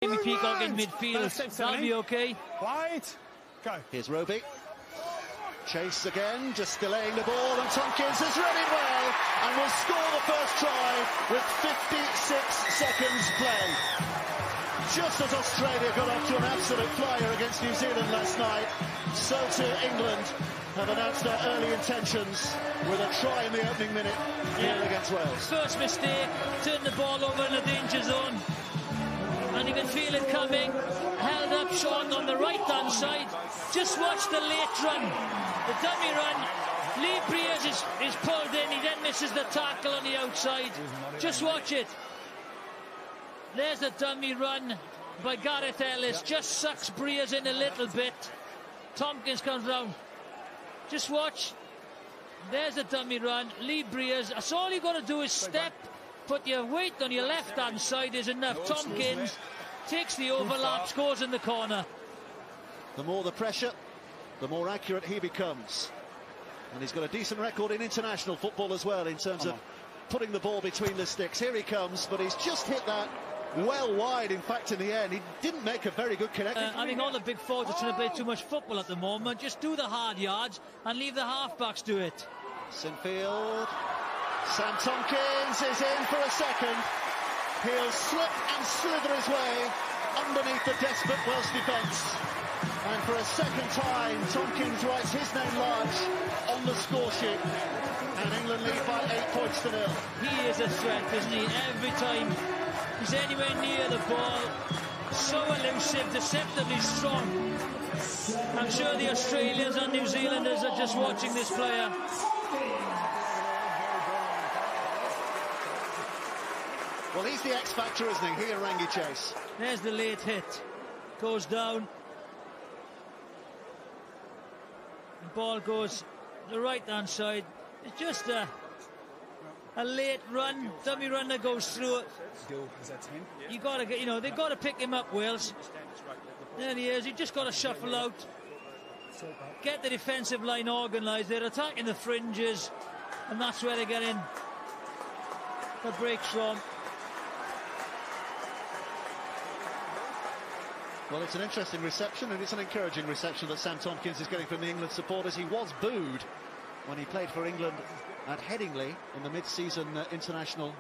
Maybe Peacock in midfield. That'll be okay. Wide. Go. Here's Rugby. Chase again, just delaying the ball, and Tompkins has read it well and will score the first try with 56 seconds play. Just as Australia got off to an absolute flyer against New Zealand last night, so too England have announced their early intentions with a try in the opening minute here against Wales. First mistake, turned the ball over in the danger zone. And you can feel it coming. Held up Sean on the right-hand side. Just watch the late run. The dummy run. Lee Briers is pulled in. He then misses the tackle on the outside. Just watch it. There's the dummy run by Gareth Ellis. Just sucks Briers in a little bit. Tompkins comes round. Just watch. There's the dummy run. Lee Briers. That's all you got to do is step. Put your weight on your left-hand side is enough. Tompkins takes the overlap, scores in the corner. The more the pressure, the more accurate he becomes. And he's got a decent record in international football as well in terms of putting the ball between the sticks. Here he comes, but he's just hit that well wide. In fact, in the end, he didn't make a very good connection. I think all the big forwards are trying to play too much football at the moment. Just do the hard yards and leave the halfbacks do it. Sinfield. Sam Tompkins is in for a second. He'll slip and slither his way underneath the desperate Welsh defence. And for a second time, Tompkins writes his name large on the score sheet. And England lead by 8 points to 0. He is a threat, isn't he? Every time he's anywhere near the ball. So elusive, deceptively strong. I'm sure the Australians and New Zealanders are just watching this player. Well, he's the X factor, isn't he? He and Rangi Chase. There's the late hit. Goes down. The ball goes the right-hand side. It's just a late run. Dummy runner goes through it. You got to get, they've got to pick him up, Wales. There he is. You just got to shuffle out. Get the defensive line organised. They're attacking the fringes, and that's where they're getting the breaks from. Well, it's an interesting reception, and it's an encouraging reception that Sam Tompkins is getting from the England supporters. He was booed when he played for England at Headingley in the mid-season international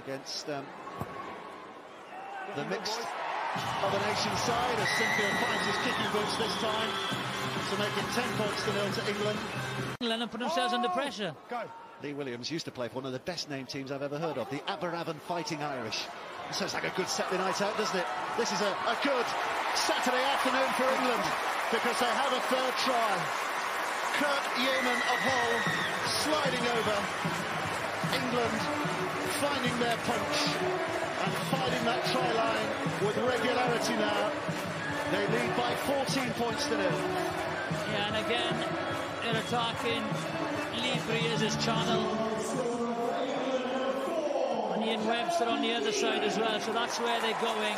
against the mixed other nation side, as Sinfield finds his kicking boots this time to make it 10 points to 0 to England. England put themselves under pressure. Go. Lee Williams used to play for one of the best named teams I've ever heard of, the Aberavon Fighting Irish. Sounds like a good Saturday night out, doesn't it? This is a good Saturday afternoon for England because they have a third try. Kurt Yeoman of Hull sliding over. England finding their punch and finding that try line with regularity now. They lead by 14 points to 0. Yeah, and again, they're attacking Lee Briers' channel. Ian Webster on the other side as well, so that's where they're going.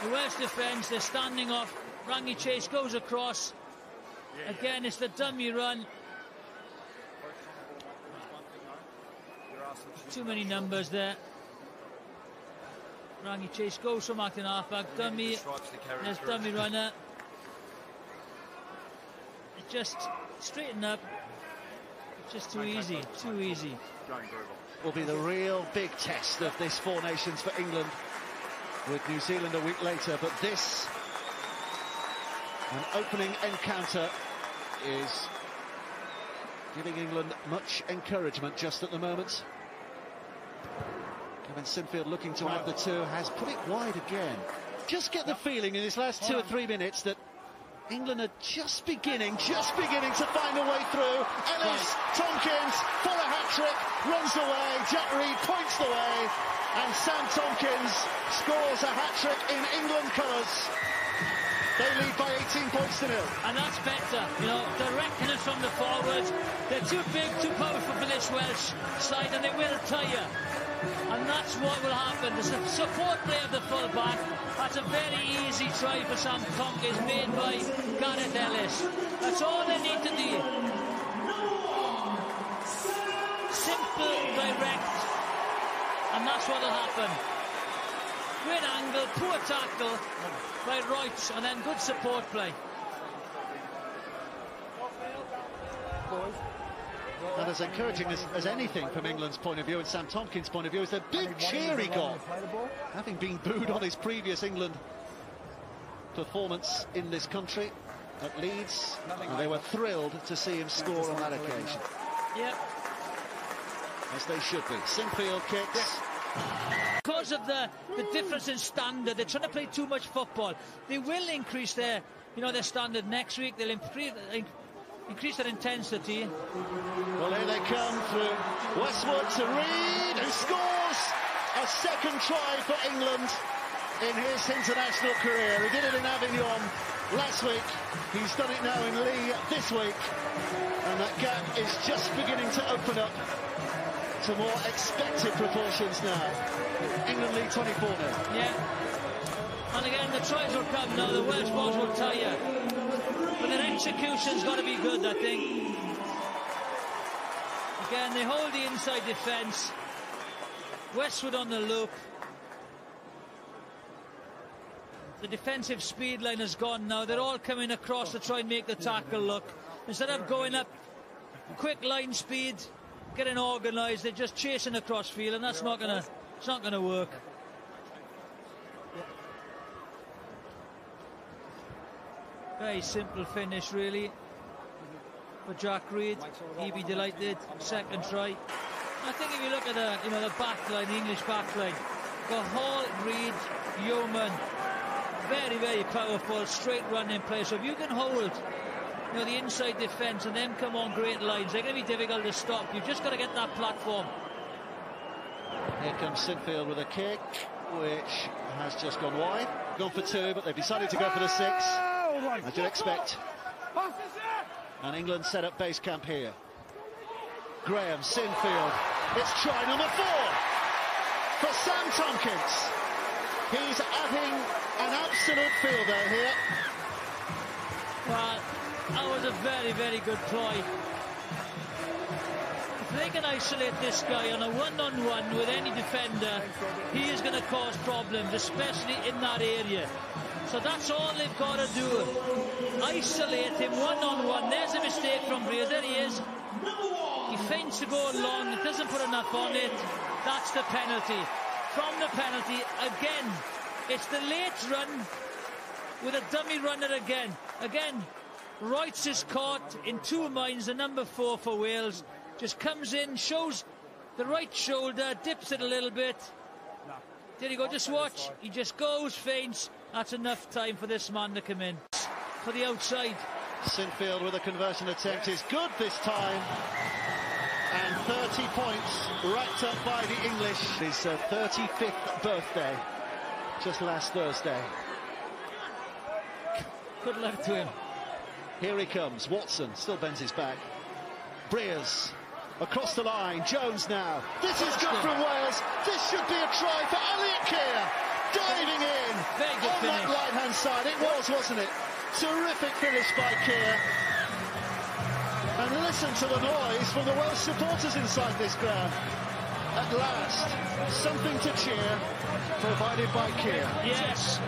The Welsh defence, they're standing off. Rangi Chase goes across. Again, it's the dummy run. Too many numbers there. Rangi Chase goes from acting halfback. Dummy, there's dummy runner. It just straighten up. It's just too easy, too easy. Will be the real big test of this Four Nations for England with New Zealand a week later, but this, an opening encounter, is giving England much encouragement just at the moment. Kevin Sinfield looking to add the two, has put it wide again. Just get the feeling in his last 2 or 3 minutes that England are just beginning to find a way through. Ellis, Tompkins for a hat-trick, runs away, Jack Reed points the way, and Sam Tompkins scores a hat-trick in England colours. They lead by 18 points to 0. And that's better, directness from the forwards. They're too big, too powerful for this Welsh side, and they will tire. And that's what will happen. The support play of the full-back. That's a very easy try for Sam Tompkins, made by Gareth Ellis. That's all they need to do. Simple, direct, and that's what will happen. Great angle, poor tackle by Reutz, and then good support play. And as encouraging as anything from England's point of view and Sam Tompkins' point of view is the big cheer he got, having been booed on his previous England performance in this country at Leeds, and they were thrilled to see him score on that occasion. Yep. As they should be. Sinfield kicks. Because of the difference in standard, they're trying to play too much football. They will increase their standard next week. They'll increase their intensity. Well, here they come through Westwood to Reid, who scores a second try for England in his international career. He did it in Avignon last week. He's done it now in Lee this week. And that gap is just beginning to open up to more expected proportions now. England lead 24-0. Yeah. And again, the tries will come now. The Welsh boys will tire. But their execution's got to be good, I think. Again, they hold the inside defence. Westwood on the loop. The defensive speed line has gone now. They're all coming across to try and make the tackle look. Instead of going up quick line speed, getting organised, they're just chasing across field, and that's not gonna work. Very simple finish, really, for Jack Reid. He'd be delighted. Second try. I think if you look at the back line, the English back line, got Hall, Reid, Yeoman, very, very powerful, straight running play. So if you can hold the inside defence and then come on great lines, they're going to be difficult to stop. You've just got to get that platform. Here comes Sinfield with a kick, which has just gone wide. Gone for two, but they've decided to go for the six, as you'd expect. And England set up base camp here. Graham, Sinfield. It's try number 4 for Sam Tompkins. He's adding an absolute fielder here. Well, that was a very, very good ploy. If they can isolate this guy on a one-on-one with any defender, he is going to cause problems, especially in that area. So that's all they've got to do. Isolate him one-on-one. There's a mistake from Breer. There he is. He feints to go long. It doesn't put enough on it. That's the penalty. From the penalty, again, it's the late run with a dummy runner again. Again, Reutz is caught in two minds. The number 4 for Wales just comes in, shows the right shoulder, dips it a little bit. There you go, just watch. He just goes, feints. That's enough time for this man to come in. For the outside. Sinfield with a conversion attempt is good this time. And 30 points racked up by the English. His 35th birthday, just last Thursday. Good luck to him. Here he comes, Watson, still bends his back. Breers, across the line, Jones now. This is good from Wales. This should be a try for Elliot Keir. Diving in on that right-hand side. It was, wasn't it? Terrific finish by Keir. And listen to the noise from the Welsh supporters inside this ground. At last, something to cheer, provided by Keir. Yes.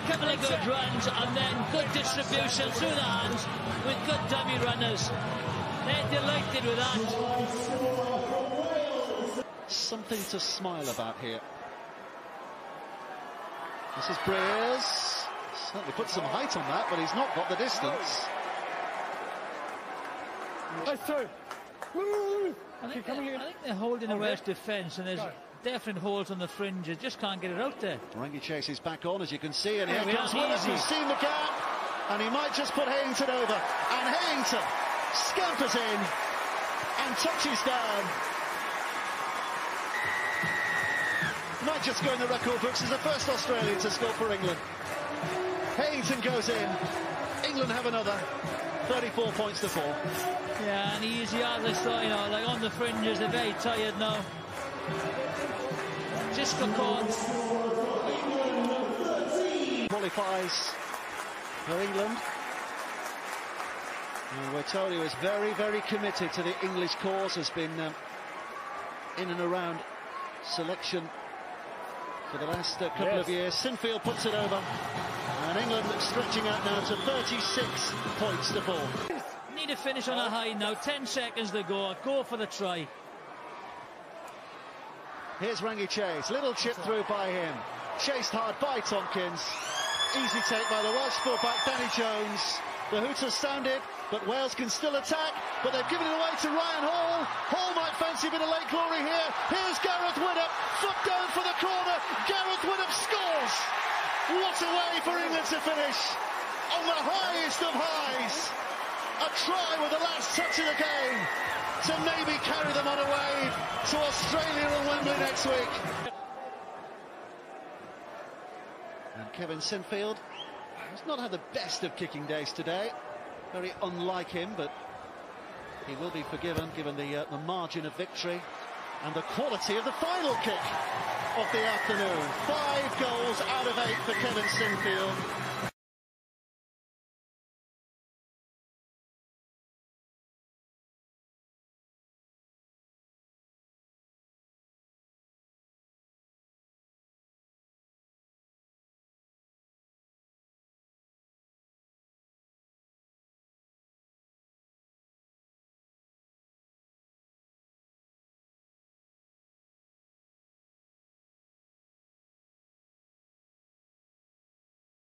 Couple of good runs and then good distribution through the hands with good dummy runners. They're delighted with that. Something to smile about here. This is Breers. Certainly put some height on that, but he's not got the distance. I think they're holding the Welsh defence, and there's definite holes on the fringes. Just can't get it out there. Rangi Chase is back on, as you can see, and here comes Willis, who's seen the gap, and he might just put Hayington over. And Hayington scampers in and touches down. Might just go in the record books as the first Australian to score for England. Hayington goes in. England have another. 34 points to 4. Yeah, and easy as I saw, like on the fringes, they're very tired now. Just for caught. Qualifies for England. And we're told he was very, very committed to the English cause, has been in and around selection for the last couple of years. Sinfield puts it over, and England stretching out now to 36 points to 4. Need to finish on a high now. 10 seconds to go. Go for the try. Here's Rangi Chase, little chip through by him, chased hard by Tompkins. Easy take by the Welsh fullback Danny Jones. The hooters sounded, but Wales can still attack, but they've given it away to Ryan Hall. Hall might fancy a bit of late glory here. Here's Gareth Widdop, foot down for the corner. Gareth Widdop scores. What a way for England to finish on the highest of highs. A try with the last touch of the game to maybe carry them on a wave to Australia and Wembley next week. And Kevin Sinfield has not had the best of kicking days today. Very unlike him, but he will be forgiven given the margin of victory and the quality of the final kick of the afternoon. 5 goals out of 8 for Kevin Sinfield.